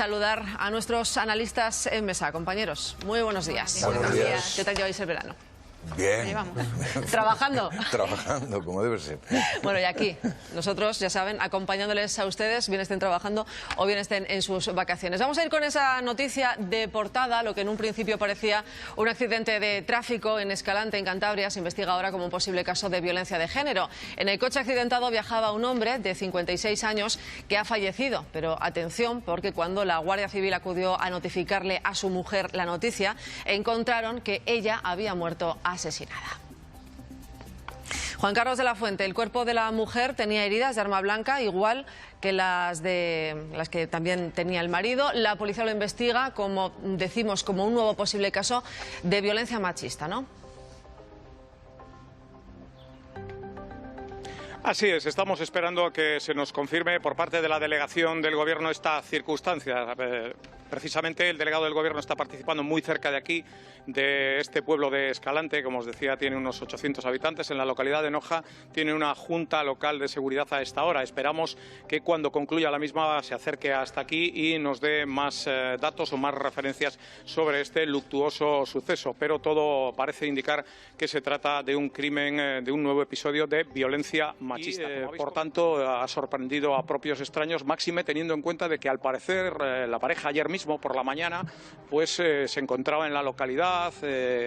saludar a nuestros analistas en mesa. Compañeros, muy buenos días. Buenos días. ¿Qué tal lleváis el verano? Bien. Ahí vamos. ¿Trabajando? Trabajando, como debe ser. Bueno, y aquí, nosotros, ya saben, acompañándoles a ustedes, bien estén trabajando o bien estén en sus vacaciones. Vamos a ir con esa noticia de portada, lo que en un principio parecía un accidente de tráfico en Escalante, en Cantabria, se investiga ahora como un posible caso de violencia de género. En el coche accidentado viajaba un hombre de 56 años que ha fallecido. Pero atención, porque cuando la Guardia Civil acudió a notificarle a su mujer la noticia, encontraron que ella había muerto asesinada. Juan Carlos de la Fuente, el cuerpo de la mujer tenía heridas de arma blanca, igual que las que también tenía el marido. La policía lo investiga, como decimos, como un nuevo posible caso de violencia machista, ¿no? Así es, estamos esperando a que se nos confirme por parte de la delegación del Gobierno esta circunstancia. Precisamente el delegado del Gobierno está participando muy cerca de aquí, de este pueblo de Escalante. Como os decía, tiene unos 800 habitantes. En la localidad de Noja tiene una junta local de seguridad a esta hora. Esperamos que cuando concluya la misma se acerque hasta aquí y nos dé más datos o más referencias sobre este luctuoso suceso. Pero todo parece indicar que se trata de un crimen, de un nuevo episodio de violencia machista. Por tanto, ha sorprendido a propios extraños, máxime teniendo en cuenta de que al parecer la pareja ayer mismo por la mañana pues se encontraba en la localidad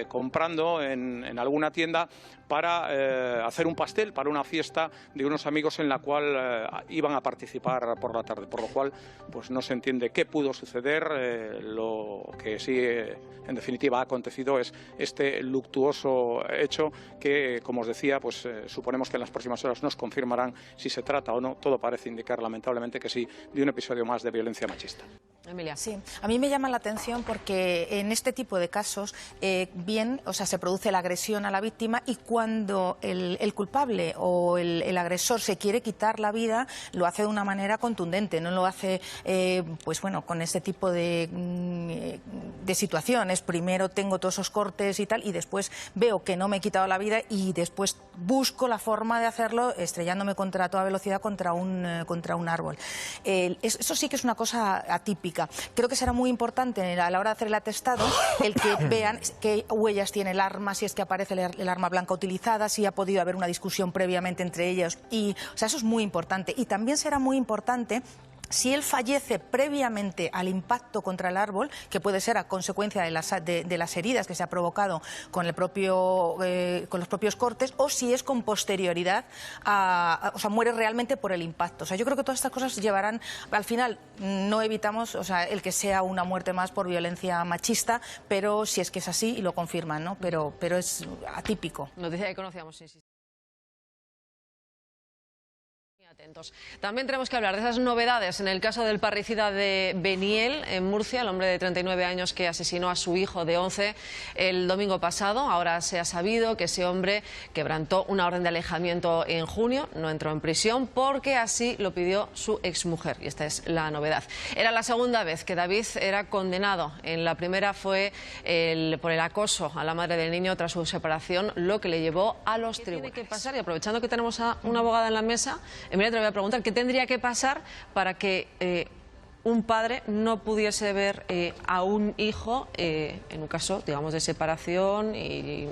comprando en alguna tienda para hacer un pastel para una fiesta de unos amigos en la cual iban a participar por la tarde, por lo cual pues no se entiende qué pudo suceder. Lo que sí en definitiva ha acontecido es este luctuoso hecho que, como os decía, pues suponemos que en las próximas horas nos confirmarán si se trata o no. Todo parece indicar lamentablemente que sí, de un episodio más de violencia machista. Emilia. Sí, a mí me llama la atención porque en este tipo de casos se produce la agresión a la víctima y cuando el culpable o el agresor se quiere quitar la vida, lo hace de una manera contundente, no lo hace con este tipo de situaciones. Primero tengo todos esos cortes y tal y después veo que no me he quitado la vida y después busco la forma de hacerlo estrellándome a toda velocidad contra un árbol. Eso sí que es una cosa atípica. Creo que será muy importante a la hora de hacer el atestado el que vean qué huellas tiene el arma, si es que aparece el arma blanca utilizada, si ha podido haber una discusión previamente entre ellos. Eso es muy importante. Y también será muy importante si él fallece previamente al impacto contra el árbol, que puede ser a consecuencia de las heridas que se ha provocado con los propios cortes, o si es con posterioridad, muere realmente por el impacto. Yo creo que todas estas cosas llevarán, al final no evitamos el que sea una muerte más por violencia machista, pero si es que es así y lo confirman, ¿no? Pero es atípico. Noticia que conocíamos, sí. Atentos. También tenemos que hablar de esas novedades en el caso del parricida de Beniel, en Murcia, el hombre de 39 años que asesinó a su hijo de 11 el domingo pasado. Ahora se ha sabido que ese hombre quebrantó una orden de alejamiento en junio, no entró en prisión porque así lo pidió su exmujer, y esta es la novedad. Era la segunda vez que David era condenado. En la primera fue por el acoso a la madre del niño tras su separación, lo que le llevó a los tribunales. ¿Qué tiene que pasar? Y aprovechando que tenemos a una abogada en la mesa, Emilia, te voy a preguntar, ¿qué tendría que pasar para que un padre no pudiese ver a un hijo en un caso, digamos, de separación y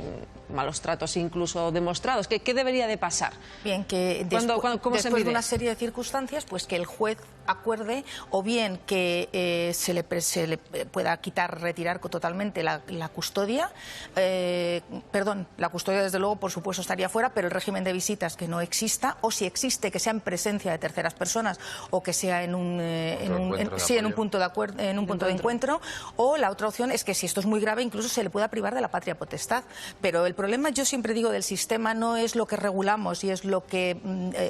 malos tratos incluso demostrados? ¿Qué debería de pasar? Bien, que después de una serie de circunstancias, pues que el juez acuerde o bien que se le pueda retirar totalmente la custodia. La custodia desde luego por supuesto estaría fuera, pero el régimen de visitas que no exista, o si existe que sea en presencia de terceras personas o que sea en un punto de encuentro, o la otra opción es que si esto es muy grave incluso se le pueda privar de la patria potestad. Pero el problema, yo siempre digo, del sistema no es lo que regulamos y es lo que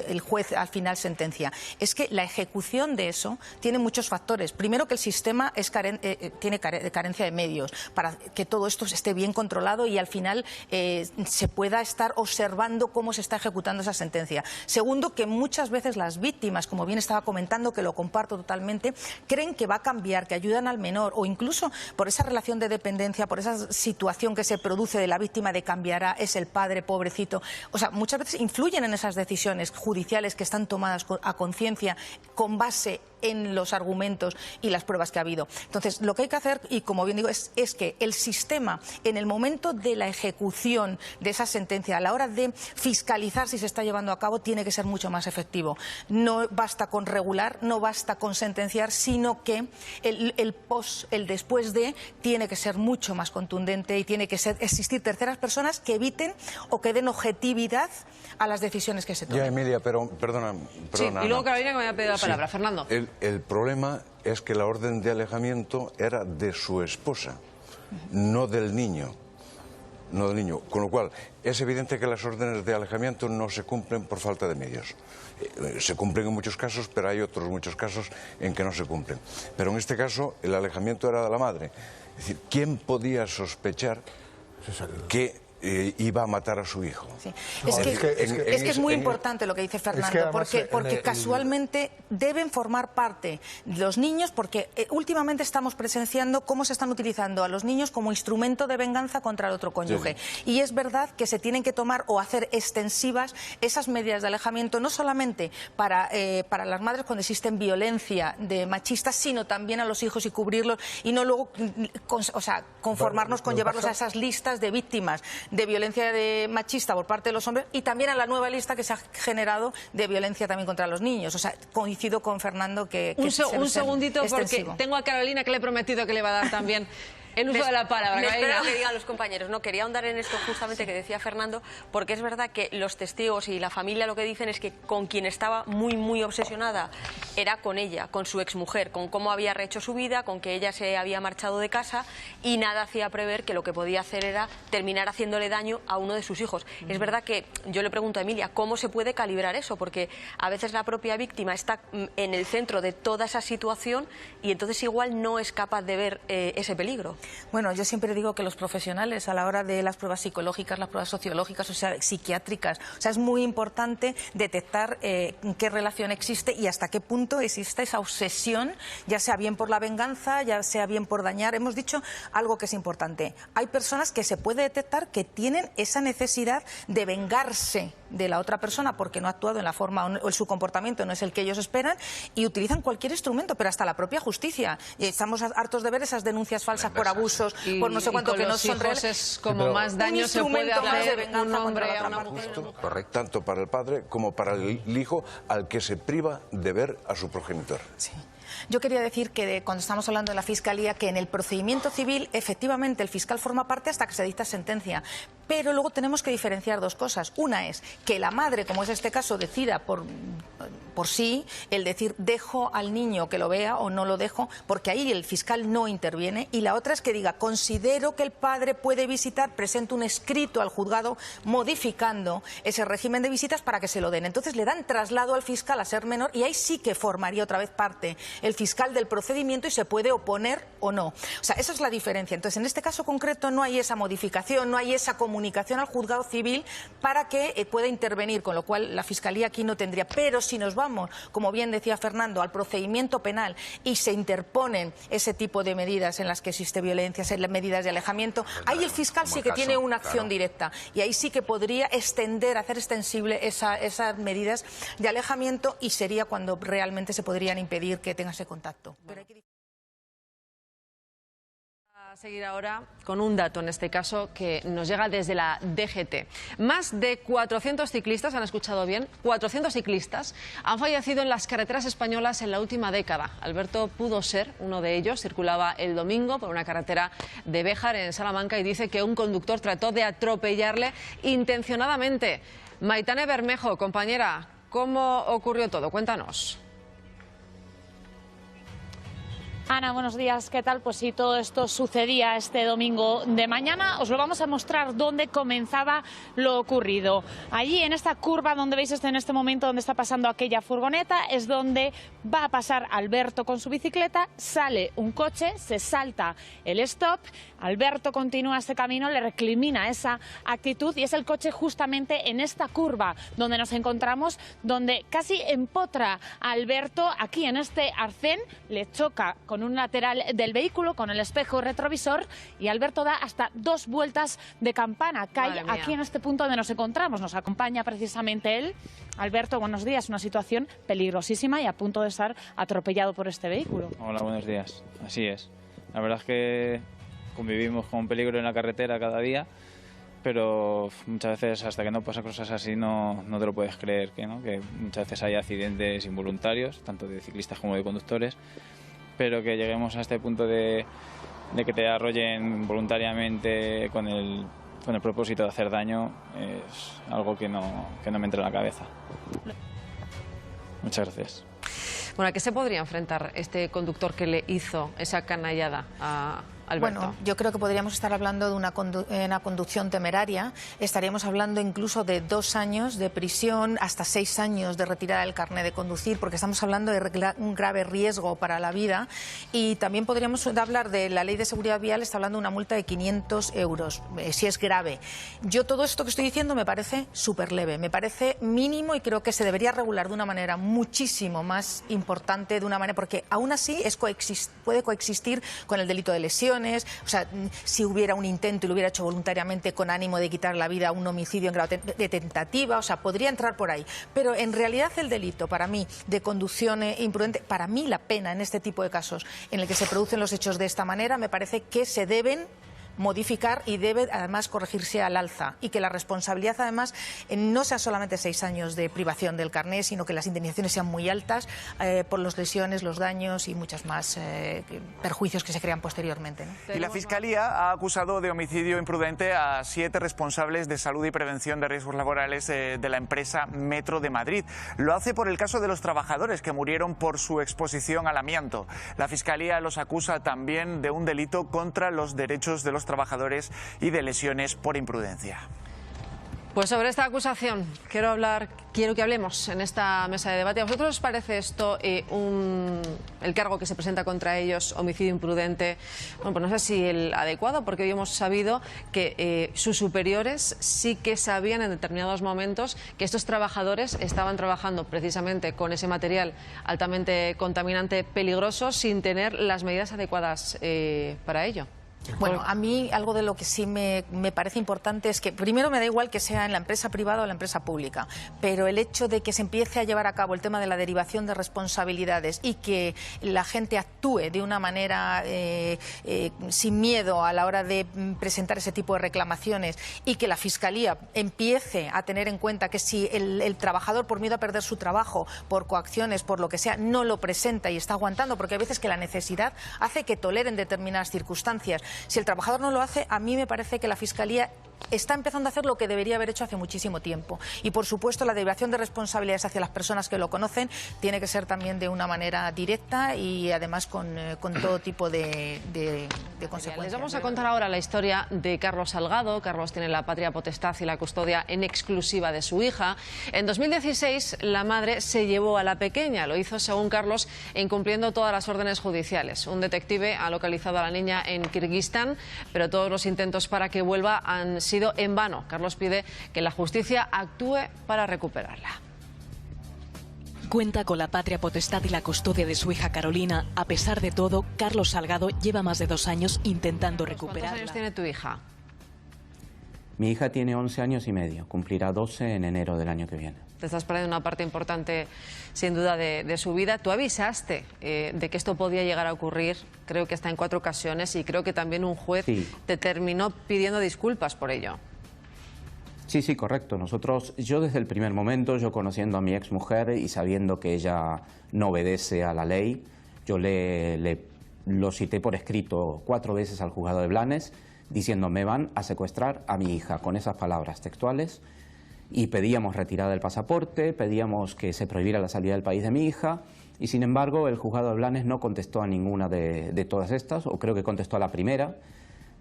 el juez al final sentencia, es que la ejecución de eso tiene muchos factores. Primero, que el sistema tiene carencia de medios para que todo esto esté bien controlado y al final se pueda estar observando cómo se está ejecutando esa sentencia. Segundo, que muchas veces las víctimas, como bien estaba comentando, que lo comparto totalmente, creen que va a cambiar, que ayudan al menor, o incluso por esa relación de dependencia, por esa situación que se produce de la víctima de cambiará, es el padre, pobrecito. Muchas veces influyen en esas decisiones judiciales que están tomadas a conciencia con base en los argumentos y las pruebas que ha habido. Entonces, lo que hay que hacer, y como bien digo, es que el sistema, en el momento de la ejecución de esa sentencia, a la hora de fiscalizar si se está llevando a cabo, tiene que ser mucho más efectivo. No basta con regular, no basta con sentenciar, sino que el después de, tiene que ser mucho más contundente y tiene que existir terceras personas que eviten o que den objetividad a las decisiones que se toman. Ya, Emilia, pero perdona. Sí, y luego Carolina, que me había pedido la palabra. Sí. Fernando. El problema es que la orden de alejamiento era de su esposa, no del niño. No del niño. Con lo cual, es evidente que las órdenes de alejamiento no se cumplen por falta de medios. Se cumplen en muchos casos, pero hay otros muchos casos en que no se cumplen. Pero en este caso, el alejamiento era de la madre. Es decir, ¿quién podía sospechar que iba a matar a su hijo? Sí. Es que es muy importante lo que dice Fernando, porque casualmente deben formar parte los niños, porque últimamente estamos presenciando cómo se están utilizando a los niños como instrumento de venganza contra el otro cónyuge. Sí. Y es verdad que se tienen que tomar o hacer extensivas esas medidas de alejamiento, no solamente para las madres cuando existen violencia de machistas, sino también a los hijos y cubrirlos, y no luego conformarnos con llevarlos a esas listas de víctimas de violencia machista por parte de los hombres, y también a la nueva lista que se ha generado de violencia también contra los niños. O sea, coincido con Fernando que un segundito, porque tengo a Carolina que le he prometido que le va a dar también el uso de la palabra. Me espero que digan los compañeros. No, quería ahondar en esto justamente que decía Fernando, porque es verdad que los testigos y la familia lo que dicen es que con quien estaba muy obsesionada era con ella, con su exmujer, con cómo había rehecho su vida, con que ella se había marchado de casa, y nada hacía prever que lo que podía hacer era terminar haciéndole daño a uno de sus hijos. Es verdad que yo le pregunto a Emilia, ¿cómo se puede calibrar eso? Porque a veces la propia víctima está en el centro de toda esa situación y entonces igual no es capaz de ver ese peligro. Bueno, yo siempre digo que los profesionales, a la hora de las pruebas psicológicas, las pruebas sociológicas, o sea, psiquiátricas, o sea, es muy importante detectar qué relación existe y hasta qué punto existe esa obsesión, ya sea bien por la venganza, ya sea bien por dañar. Hemos dicho algo que es importante. Hay personas que se puede detectar que tienen esa necesidad de vengarse de la otra persona porque no ha actuado en la forma o su comportamiento no es el que ellos esperan, y utilizan cualquier instrumento, pero hasta la propia justicia. Y estamos hartos de ver esas denuncias falsas por abusos, por no sé cuánto, que no son reales. Es como más daño se puede hacer un hombre a una mujer. Correcto. Tanto para el padre como para el hijo al que se priva de ver a su progenitor. Sí. Yo quería decir que cuando estamos hablando de la Fiscalía, que en el procedimiento civil efectivamente el fiscal forma parte hasta que se dicta sentencia, pero luego tenemos que diferenciar dos cosas. Una es que la madre, como es este caso, decida por sí, el decir dejo al niño que lo vea o no lo dejo, porque ahí el fiscal no interviene, y la otra es que diga considero que el padre puede visitar, presenta un escrito al juzgado modificando ese régimen de visitas para que se lo den. Entonces le dan traslado al fiscal a ser menor, y ahí sí que formaría otra vez parte el fiscal del procedimiento y se puede oponer o no. O sea, esa es la diferencia. Entonces, en este caso concreto no hay esa modificación, no hay esa comunicación al juzgado civil para que pueda intervenir, con lo cual la Fiscalía aquí no tendría. Pero si nos vamos, como bien decía Fernando, al procedimiento penal y se interponen ese tipo de medidas en las que existe violencia, medidas de alejamiento, ahí el fiscal sí que tiene una acción directa, y ahí sí que podría extender, hacer extensible esas medidas de alejamiento, y sería cuando realmente se podrían impedir que tenga ese contacto. A seguir ahora con un dato, en este caso, que nos llega desde la DGT. Más de 400 ciclistas, ¿han escuchado bien? 400 ciclistas han fallecido en las carreteras españolas en la última década. Alberto pudo ser uno de ellos. Circulaba el domingo por una carretera de Béjar, en Salamanca, y dice que un conductor trató de atropellarle intencionadamente. Maitane Bermejo, compañera, ¿cómo ocurrió todo? Cuéntanos. Ana, buenos días. ¿Qué tal? Pues sí, todo esto sucedía este domingo de mañana. Os lo vamos a mostrar dónde comenzaba lo ocurrido. Allí, en esta curva donde veis en este momento donde está pasando aquella furgoneta, es donde va a pasar Alberto con su bicicleta. Sale un coche, se salta el stop. Alberto continúa este camino, le recrimina esa actitud, y es el coche justamente en esta curva donde nos encontramos, donde casi empotra a Alberto aquí en este arcén, le choca con un lateral del vehículo, con el espejo retrovisor, y Alberto da hasta 2 vueltas de campana. Cae aquí en este punto donde nos encontramos. Nos acompaña precisamente él. Alberto, buenos días. Una situación peligrosísima y a punto de estar atropellado por este vehículo. Hola, buenos días. Así es. La verdad es que convivimos con peligro en la carretera cada día, pero muchas veces hasta que no pasan cosas así no te lo puedes creer, que muchas veces hay accidentes involuntarios, tanto de ciclistas como de conductores, pero que lleguemos a este punto de que te arrollen voluntariamente con el propósito de hacer daño es algo que no me entra en la cabeza. Muchas gracias. Bueno, ¿a qué se podría enfrentar este conductor que le hizo esa canallada a Alberto? Bueno, yo creo que podríamos estar hablando de una conducción temeraria. Estaríamos hablando incluso de 2 años de prisión, hasta 6 años de retirada del carnet de conducir, porque estamos hablando de un grave riesgo para la vida. Y también podríamos hablar de la ley de seguridad vial, está hablando de una multa de 500 euros, si es grave. Yo todo esto que estoy diciendo me parece súper leve, me parece mínimo, y creo que se debería regular de una manera muchísimo más importante, de una manera, porque aún así puede coexistir con el delito de lesiones. O sea, si hubiera un intento y lo hubiera hecho voluntariamente con ánimo de quitar la vida, un homicidio en grado de tentativa, o sea, podría entrar por ahí. Pero en realidad el delito, para mí, de conducción imprudente, para mí la pena en este tipo de casos en el que se producen los hechos de esta manera, me parece que se deben modificar y debe además corregirse al alza, y que la responsabilidad además no sea solamente 6 años de privación del carné, sino que las indemnizaciones sean muy altas por las lesiones, los daños y muchos más perjuicios que se crean posteriormente, ¿no? Y la Fiscalía ha acusado de homicidio imprudente a 7 responsables de salud y prevención de riesgos laborales de la empresa Metro de Madrid. Lo hace por el caso de los trabajadores que murieron por su exposición al amianto. La Fiscalía los acusa también de un delito contra los derechos de los trabajadores y de lesiones por imprudencia. Pues sobre esta acusación quiero que hablemos en esta mesa de debate. ¿A vosotros os parece esto el cargo que se presenta contra ellos, homicidio imprudente? Bueno, pues no sé si el adecuado, porque hoy hemos sabido que sus superiores sí que sabían en determinados momentos que estos trabajadores estaban trabajando precisamente con ese material altamente contaminante, peligroso, sin tener las medidas adecuadas para ello. Bueno, a mí algo de lo que sí me parece importante es que primero me da igual que sea en la empresa privada o en la empresa pública, pero el hecho de que se empiece a llevar a cabo el tema de la derivación de responsabilidades y que la gente actúe de una manera sin miedo a la hora de presentar ese tipo de reclamaciones, y que la Fiscalía empiece a tener en cuenta que si el trabajador, por miedo a perder su trabajo, por coacciones, por lo que sea, no lo presenta y está aguantando, porque hay veces que la necesidad hace que toleren determinadas circunstancias. Si el trabajador no lo hace, a mí me parece que la Fiscalía está empezando a hacer lo que debería haber hecho hace muchísimo tiempo. Y, por supuesto, la derivación de responsabilidades hacia las personas que lo conocen tiene que ser también de una manera directa y, además, con todo tipo de consecuencias. Les vamos a contar ahora la historia de Carlos Salgado. Carlos tiene la patria potestad y la custodia en exclusiva de su hija. En 2016, la madre se llevó a la pequeña. Lo hizo, según Carlos, incumpliendo todas las órdenes judiciales. Un detective ha localizado a la niña en Kirguistán, pero todos los intentos para que vuelva han sido en vano. Carlos pide que la justicia actúe para recuperarla. Cuenta con la patria potestad y la custodia de su hija Carolina. A pesar de todo, Carlos Salgado lleva más de 2 años intentando recuperarla. ¿Cuántos años tiene tu hija? Mi hija tiene 11 años y medio, cumplirá 12 en enero del año que viene. Te estás perdiendo una parte importante, sin duda, de su vida. Tú avisaste de que esto podía llegar a ocurrir, creo que hasta en 4 ocasiones, y creo que también un juez te terminó pidiendo disculpas por ello. Sí, correcto. Yo desde el primer momento, yo conociendo a mi exmujer y sabiendo que ella no obedece a la ley, yo lo cité por escrito 4 veces al juzgado de Blanes, diciendo: me van a secuestrar a mi hija, con esas palabras textuales, y pedíamos retirada del pasaporte, pedíamos que se prohibiera la salida del país de mi hija, y sin embargo el juzgado de Blanes no contestó a ninguna de todas estas, o creo que contestó a la primera,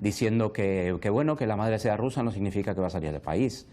diciendo que bueno, que la madre sea rusa no significa que va a salir del país.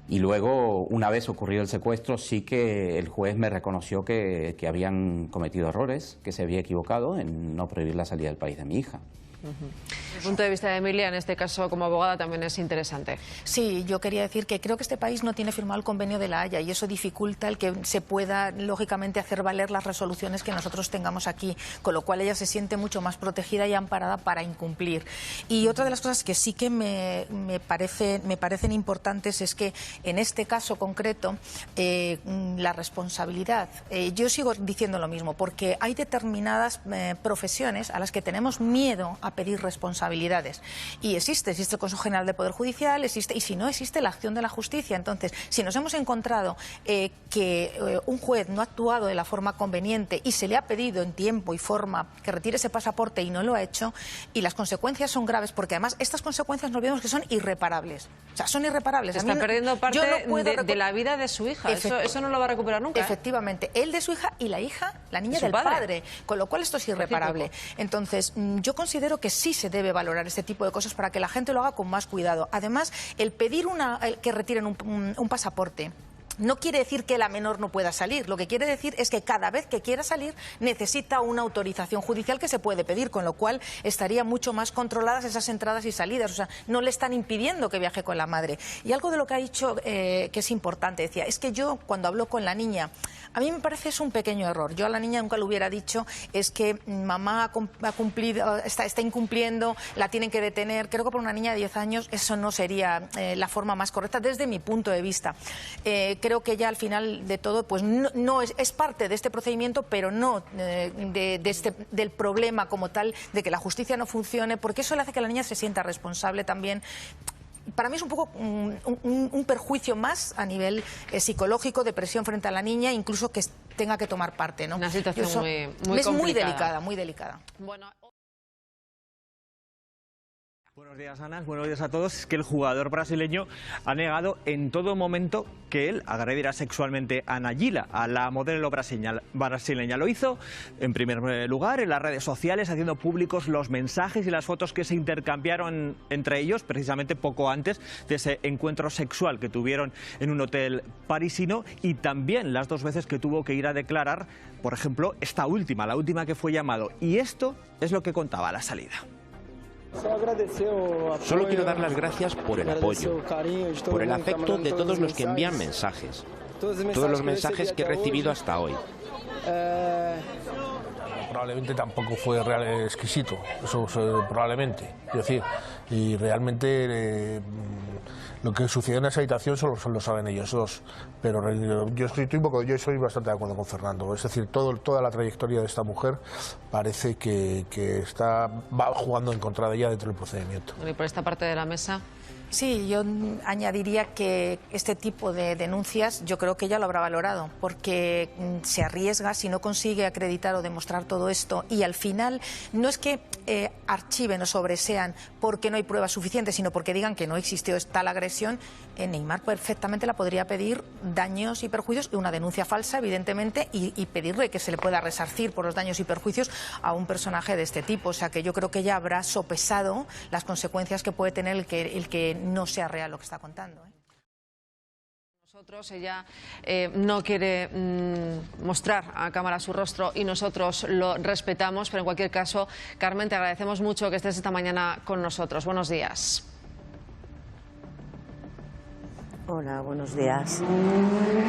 Y luego, una vez ocurrido el secuestro, sí que el juez me reconoció que habían cometido errores, que se había equivocado en no prohibir la salida del país de mi hija. El punto de vista de Emilia, en este caso como abogada, también es interesante. Sí, yo quería decir que creo que este país no tiene firmado el convenio de La Haya y eso dificulta el que se pueda, lógicamente, hacer valer las resoluciones que nosotros tengamos aquí, con lo cual ella se siente mucho más protegida y amparada para incumplir. Y otra de las cosas que sí que me parecen importantes es que en este caso concreto la responsabilidad, yo sigo diciendo lo mismo, porque hay determinadas profesiones a las que tenemos miedo a pedir responsabilidades. Y existe el Consejo General del Poder Judicial, existe, y si no, existe la acción de la justicia. Entonces, si nos hemos encontrado que un juez no ha actuado de la forma conveniente y se le ha pedido en tiempo y forma que retire ese pasaporte y no lo ha hecho, y las consecuencias son graves, porque además estas consecuencias no olvidemos que son irreparables. O sea, son irreparables. Está perdiendo parte de la vida de su hija. Eso no lo va a recuperar nunca. Efectivamente. Él de su hija y la hija, la niña del padre. Con lo cual esto es irreparable. Entonces, yo considero que sí se debe valorar este tipo de cosas para que la gente lo haga con más cuidado. Además, el pedir que retiren un pasaporte no quiere decir que la menor no pueda salir. Lo que quiere decir es que cada vez que quiera salir necesita una autorización judicial que se puede pedir, con lo cual estaría mucho más controladas esas entradas y salidas. O sea, no le están impidiendo que viaje con la madre. Y algo de lo que ha dicho que es importante, decía, es que yo cuando hablo con la niña, a mí me parece es un pequeño error. Yo a la niña nunca le hubiera dicho es que mamá ha cumplido, está incumpliendo, la tienen que detener. Creo que para una niña de 10 años eso no sería la forma más correcta desde mi punto de vista. Creo que ella al final de todo pues no es parte de este procedimiento, pero no del problema como tal, de que la justicia no funcione, porque eso le hace que la niña se sienta responsable también. Para mí es un poco un perjuicio más a nivel psicológico, de presión frente a la niña, incluso que tenga que tomar parte, ¿no? Una situación muy es complicada. Muy delicada, muy delicada. Bueno. Buenos días, Ana. Buenos días a todos. Es que el jugador brasileño ha negado en todo momento que él agredirá sexualmente a Nayila, a la modelo brasileña. Lo hizo, en primer lugar, en las redes sociales, haciendo públicos los mensajes y las fotos que se intercambiaron entre ellos, precisamente poco antes de ese encuentro sexual que tuvieron en un hotel parisino, y también las 2 veces que tuvo que ir a declarar, por ejemplo, esta última, la última que fue llamado. Y esto es lo que contaba a la salida. Solo quiero dar las gracias por el apoyo, por el afecto de todos los que envían mensajes, todos los mensajes que he recibido hasta hoy. Probablemente tampoco fue exquisito, eso probablemente. Es decir, y realmente lo que sucedió en esa habitación solo lo saben ellos dos. Pero yo soy bastante de acuerdo con Fernando. Es decir, toda la trayectoria de esta mujer parece que va jugando en contra de ella dentro del procedimiento. Y por esta parte de la mesa. Sí, yo añadiría que este tipo de denuncias yo creo que ella lo habrá valorado, porque se arriesga si no consigue acreditar o demostrar todo esto, y al final no es que archiven o sobresean porque no hay pruebas suficientes, sino porque digan que no existió tal agresión. Neymar perfectamente la podría pedir daños y perjuicios y una denuncia falsa, evidentemente, y pedirle que se le pueda resarcir por los daños y perjuicios a un personaje de este tipo. O sea que yo creo que ella habrá sopesado las consecuencias que puede tener el que no sea real lo que está contando. Ella no quiere mostrar a cámara su rostro y nosotros lo respetamos, pero en cualquier caso, Carmen, te agradecemos mucho que estés esta mañana con nosotros. Buenos días. Hola, buenos días.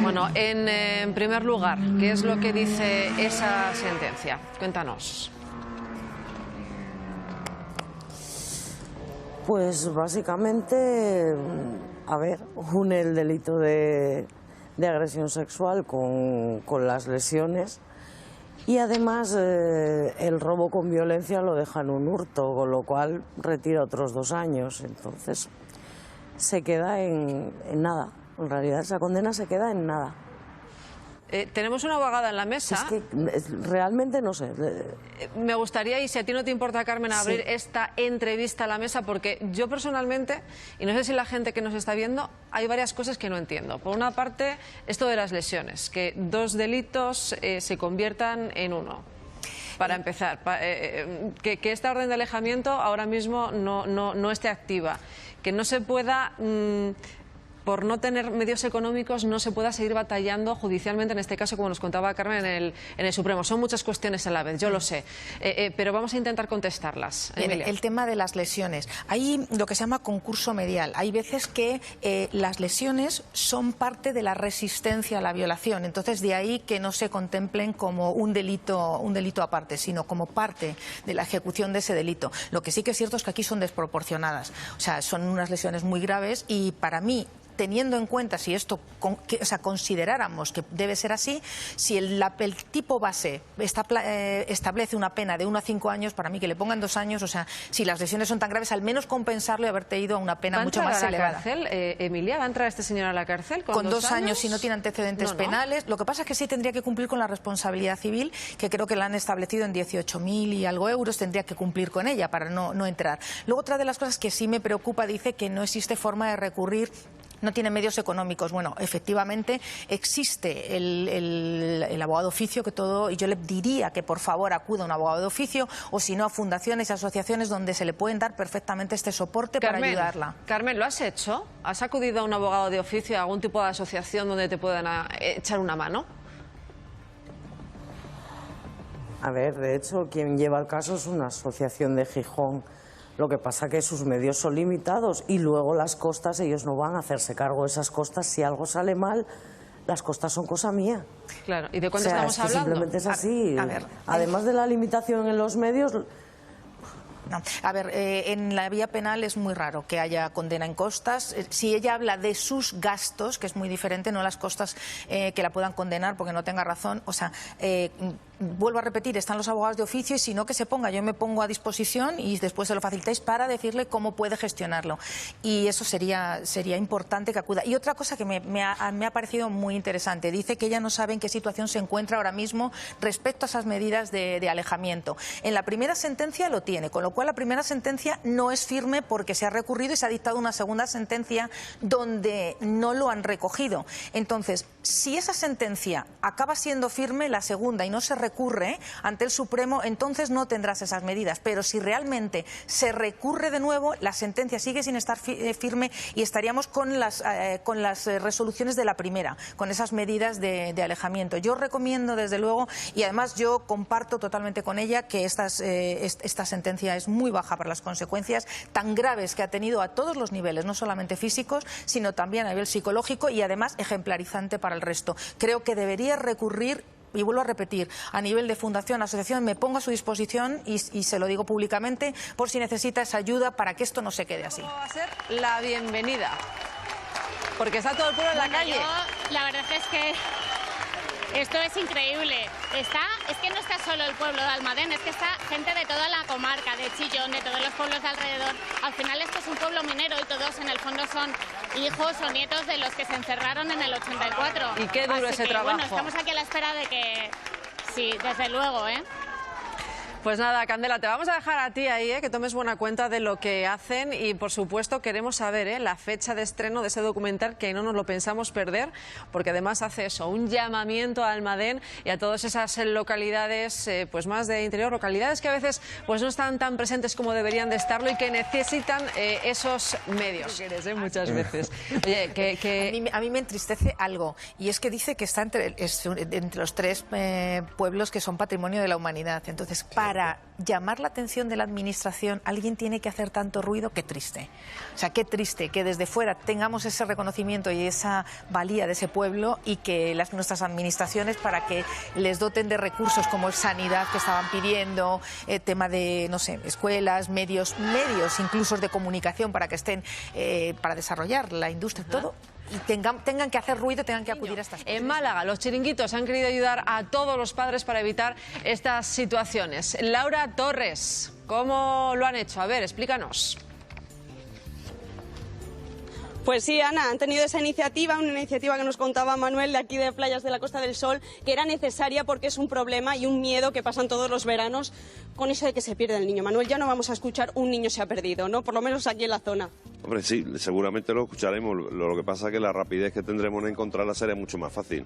Bueno, en primer lugar, ¿qué es lo que dice esa sentencia? Cuéntanos. Pues básicamente, a ver, une el delito de agresión sexual con las lesiones, y además el robo con violencia lo deja en un hurto, con lo cual retira otros 2 años. Entonces se queda en nada. En realidad esa condena se queda en nada. Tenemos una abogada en la mesa. Es que realmente no sé. Me gustaría, y si a ti no te importa, Carmen, abrir esta entrevista a la mesa, porque yo personalmente, y no sé si la gente que nos está viendo, hay varias cosas que no entiendo. Por una parte, esto de las lesiones, que 2 delitos se conviertan en uno. Para empezar, que esta orden de alejamiento ahora mismo no esté activa, que no se pueda por no tener medios económicos no se pueda seguir batallando judicialmente, en este caso, como nos contaba Carmen, en el Supremo. Son muchas cuestiones a la vez, yo lo sé, pero vamos a intentar contestarlas. El tema de las lesiones. Hay lo que se llama concurso medial. Hay veces que las lesiones son parte de la resistencia a la violación, entonces de ahí que no se contemplen como un delito aparte, sino como parte de la ejecución de ese delito. Lo que sí que es cierto es que aquí son desproporcionadas, o sea, son unas lesiones muy graves y para mí, teniendo en cuenta si esto, consideráramos que debe ser así, si el tipo base establece una pena de 1 a 5 años, para mí que le pongan 2 años, o sea, si las lesiones son tan graves, al menos compensarlo y haberte ido a una pena mucho más elevada. ¿Va a entrar a la cárcel, Emilia? ¿Va a entrar este señor a la cárcel con 2 años si no tiene antecedentes penales? Lo que pasa es que sí tendría que cumplir con la responsabilidad civil, que creo que la han establecido en 18.000 y algo euros, tendría que cumplir con ella para no entrar. Luego, otra de las cosas que sí me preocupa, dice que no existe forma de recurrir, no tiene medios económicos. Bueno, efectivamente existe el abogado de oficio, que todo, y yo le diría que por favor acuda a un abogado de oficio o si no a fundaciones y asociaciones donde se le pueden dar perfectamente este soporte para ayudarla. Carmen, ¿lo has hecho? ¿Has acudido a un abogado de oficio, a algún tipo de asociación donde te puedan echar una mano? A ver, de hecho, quien lleva el caso es una asociación de Gijón. Lo que pasa que sus medios son limitados y luego las costas, ellos no van a hacerse cargo de esas costas. Si algo sale mal, las costas son cosa mía. Claro, ¿y de cuánto estamos hablando? Simplemente es así. Además de la limitación en los medios... No. A ver, en la vía penal es muy raro que haya condena en costas. Si ella habla de sus gastos, que es muy diferente, no las costas que la puedan condenar porque no tenga razón, o sea... vuelvo a repetir, están los abogados de oficio y si no que se ponga, yo me pongo a disposición y después se lo facilitáis para decirle cómo puede gestionarlo y eso sería importante que acuda. Y otra cosa que me ha parecido muy interesante, dice que ella no sabe en qué situación se encuentra ahora mismo respecto a esas medidas de alejamiento. En la primera sentencia lo tiene, con lo cual la primera sentencia no es firme porque se ha recurrido y se ha dictado una segunda sentencia donde no lo han recogido. Entonces, si esa sentencia acaba siendo firme, la segunda, y no se recurre ante el Supremo, entonces no tendrás esas medidas. Pero si realmente se recurre de nuevo, la sentencia sigue sin estar firme y estaríamos con las resoluciones de la primera, con esas medidas de alejamiento. Yo recomiendo, desde luego, y además yo comparto totalmente con ella, que esta sentencia es muy baja para las consecuencias tan graves que ha tenido a todos los niveles, no solamente físicos, sino también a nivel psicológico y además ejemplarizante para el resto. Creo que debería recurrir. Y vuelvo a repetir, a nivel de fundación, asociación, me pongo a su disposición y se lo digo públicamente por si necesita esa ayuda para que esto no se quede así. Va a ser la bienvenida, porque está todo el pueblo en la calle. La verdad es que esto es increíble. Es que no está solo el pueblo de Almadén, es que está gente de toda la comarca, de Chillón, de todos los pueblos de alrededor. Al final esto es un pueblo minero y todos en el fondo son hijos o nietos de los que se encerraron en el 84. Y qué duro ese trabajo. Bueno, estamos aquí a la espera de que... Sí, desde luego, ¿eh? Pues nada, Candela, te vamos a dejar a ti ahí, que tomes buena cuenta de lo que hacen y, por supuesto, queremos saber la fecha de estreno de ese documental, que no nos lo pensamos perder, porque además hace eso, un llamamiento a Almadén y a todas esas localidades, pues más de interior, localidades que a veces pues no están tan presentes como deberían de estarlo y que necesitan esos medios. Muchas veces. Oye, a mí me entristece algo, y es que dice que está entre los 3 pueblos que son patrimonio de la humanidad. Entonces, para llamar la atención de la administración, alguien tiene que hacer tanto ruido. Qué triste. O sea, qué triste que desde fuera tengamos ese reconocimiento y esa valía de ese pueblo y que nuestras administraciones, para que les doten de recursos como sanidad que estaban pidiendo, tema de, no sé, escuelas, medios incluso de comunicación para que estén, para desarrollar la industria, todo. Y tengan que hacer ruido, tengan que acudir a estas cosas. En Málaga, los chiringuitos han querido ayudar a todos los padres para evitar estas situaciones. Laura Torres, ¿cómo lo han hecho? A ver, explícanos. Pues sí, Ana, han tenido esa iniciativa, una iniciativa que nos contaba Manuel de aquí de Playas de la Costa del Sol, que era necesaria porque es un problema y un miedo que pasan todos los veranos con eso de que se pierde el niño. Manuel, ya no vamos a escuchar un niño se ha perdido, ¿no? Por lo menos aquí en la zona. Hombre, sí, seguramente lo escucharemos. Lo que pasa es que la rapidez que tendremos en encontrarla será mucho más fácil.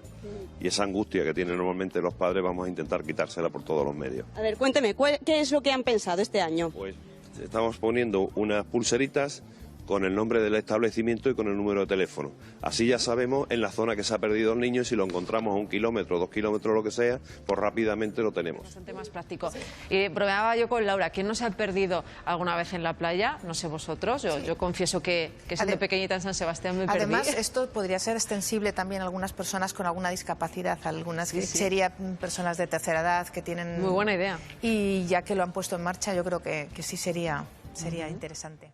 Y esa angustia que tienen normalmente los padres vamos a intentar quitársela por todos los medios. A ver, cuénteme, ¿qué es lo que han pensado este año? Pues estamos poniendo unas pulseritas con el nombre del establecimiento y con el número de teléfono. Así ya sabemos en la zona que se ha perdido el niño y si lo encontramos a 1 kilómetro, 2 kilómetros, lo que sea, pues rápidamente lo tenemos. Bastante más práctico. Y bromeaba yo con Laura, ¿quién no se ha perdido alguna vez en la playa? No sé vosotros, yo confieso que siendo pequeñita en San Sebastián me perdí. Además, esto podría ser extensible también a algunas personas con alguna discapacidad, algunas que serían personas de tercera edad que tienen... Muy buena idea. Y ya que lo han puesto en marcha, yo creo que sí sería interesante.